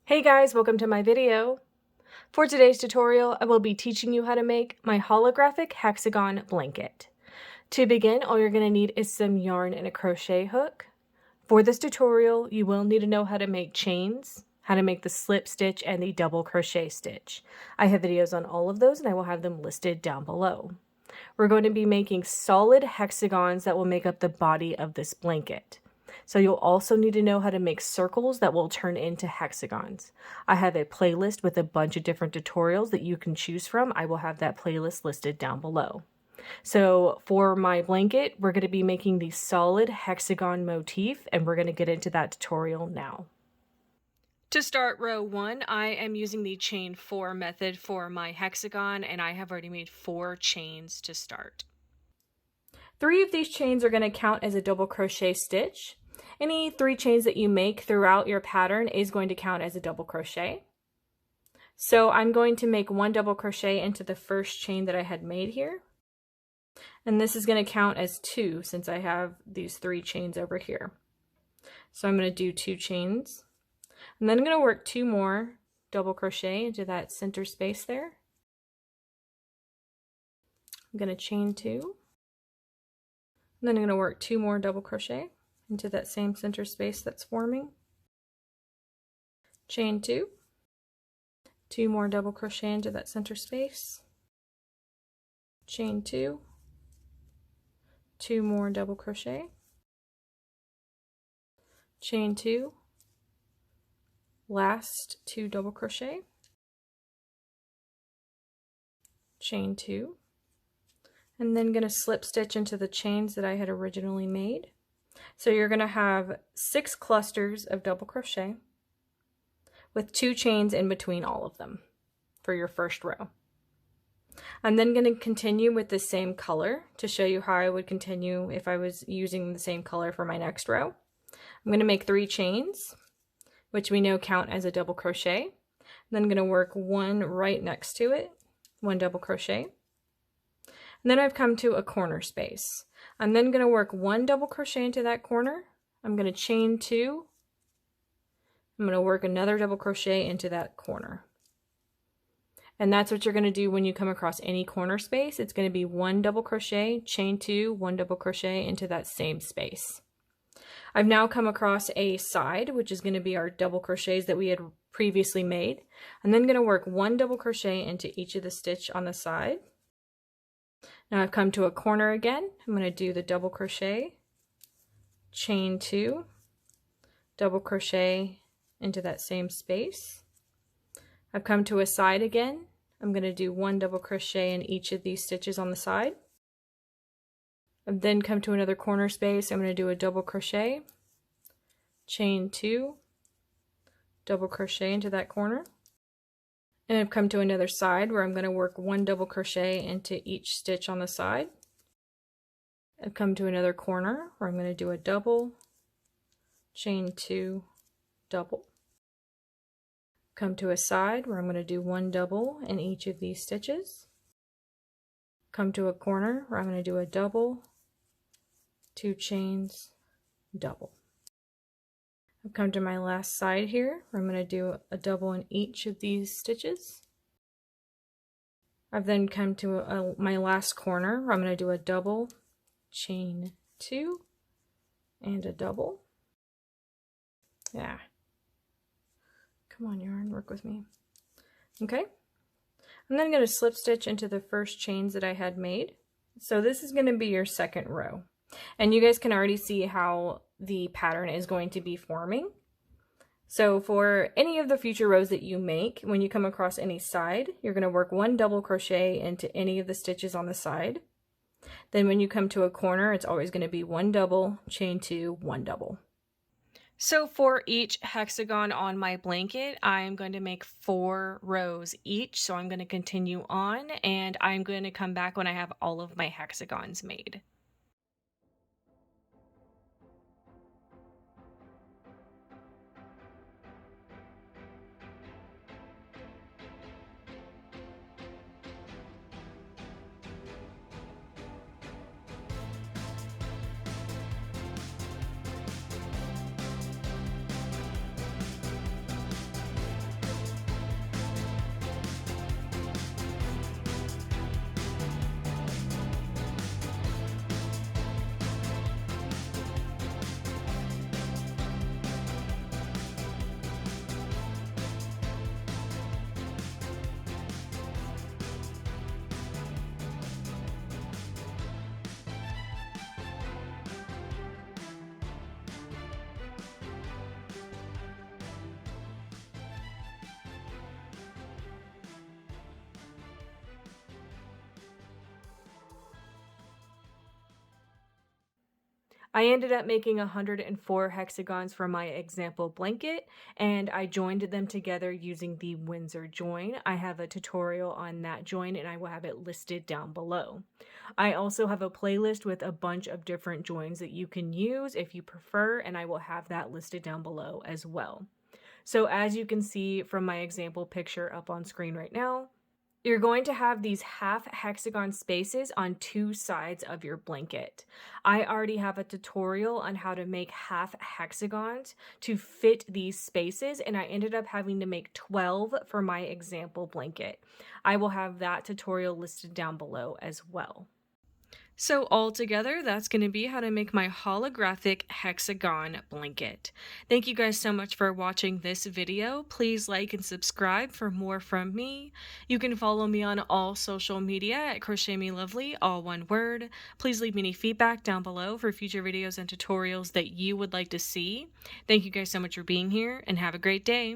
Hey guys, welcome to my video. For today's tutorial, I will be teaching you how to make my holographic hexagon blanket. To begin, all you're going to need is some yarn and a crochet hook. For this tutorial, you will need to know how to make chains, how to make the slip stitch, and the double crochet stitch. I have videos on all of those and I will have them listed down below. We're going to be making solid hexagons that will make up the body of this blanket. So you'll also need to know how to make circles that will turn into hexagons. I have a playlist with a bunch of different tutorials that you can choose from. I will have that playlist listed down below. So for my blanket, we're going to be making the solid hexagon motif, and we're going to get into that tutorial now. To start row 1, I am using the chain 4 method for my hexagon, and I have already made 4 chains to start. 3 of these chains are going to count as a double crochet stitch. Any 3 chains that you make throughout your pattern is going to count as a double crochet. So I'm going to make 1 double crochet into the first chain that I had made here. And this is going to count as 2 since I have these 3 chains over here. So I'm going to do 2 chains. And then I'm going to work 2 more double crochet into that center space there. I'm going to chain 2. And then I'm going to work 2 more double crochet into that same center space that's forming. Chain 2. 2 more double crochet into that center space. Chain 2. 2 more double crochet. Chain 2. Last 2 double crochet. Chain 2. And then going to slip stitch into the chains that I had originally made. So you're going to have 6 clusters of double crochet with 2 chains in between all of them for your first row. I'm then going to continue with the same color to show you how I would continue if I was using the same color for my next row. I'm going to make 3 chains, which we know count as a double crochet. Then I'm going to work 1 right next to it, 1 double crochet. And then I've come to a corner space. I'm then going to work 1 double crochet into that corner. I'm going to chain 2. I'm going to work another double crochet into that corner. And that's what you're going to do when you come across any corner space. It's going to be 1 double crochet, chain 2, 1 double crochet into that same space. I've now come across a side, which is going to be our double crochets that we had previously made. I'm then going to work 1 double crochet into each of the stitch on the side. Now I've come to a corner again. I'm going to do the double crochet, chain 2, double crochet into that same space. I've come to a side again. I'm going to do 1 double crochet in each of these stitches on the side. I've then come to another corner space. I'm going to do a double crochet, chain 2, double crochet into that corner. And I've come to another side where I'm going to work 1 double crochet into each stitch on the side. I've come to another corner where I'm going to do a double, chain 2, double. Come to a side where I'm going to do 1 double in each of these stitches. Come to a corner where I'm going to do a double, 2 chains, double. I've come to my last side here where I'm going to do a double in each of these stitches. I've then come to my last corner where I'm going to do a double, chain 2, and a double. Yeah. Come on, yarn, work with me. Okay. I'm then going to slip stitch into the first chains that I had made. So this is going to be your second row. And you guys can already see how the pattern is going to be forming. So for any of the future rows that you make, when you come across any side, you're going to work 1 double crochet into any of the stitches on the side. Then when you come to a corner, it's always going to be 1 double, chain 2, 1 double. So for each hexagon on my blanket, I'm going to make 4 rows each. So I'm going to continue on, and I'm going to come back when I have all of my hexagons made. I ended up making 104 hexagons for my example blanket, and I joined them together using the Windsor join. I have a tutorial on that join and I will have it listed down below. I also have a playlist with a bunch of different joins that you can use if you prefer, and I will have that listed down below as well. So as you can see from my example picture up on screen right now, you're going to have these half hexagon spaces on 2 sides of your blanket. I already have a tutorial on how to make half hexagons to fit these spaces, and I ended up having to make 12 for my example blanket. I will have that tutorial listed down below as well. So altogether, that's going to be how to make my holographic hexagon blanket. Thank you guys so much for watching this video. Please like and subscribe for more from me. You can follow me on all social media at crochetmelovely, all one word. Please leave me any feedback down below for future videos and tutorials that you would like to see. Thank you guys so much for being here, and have a great day.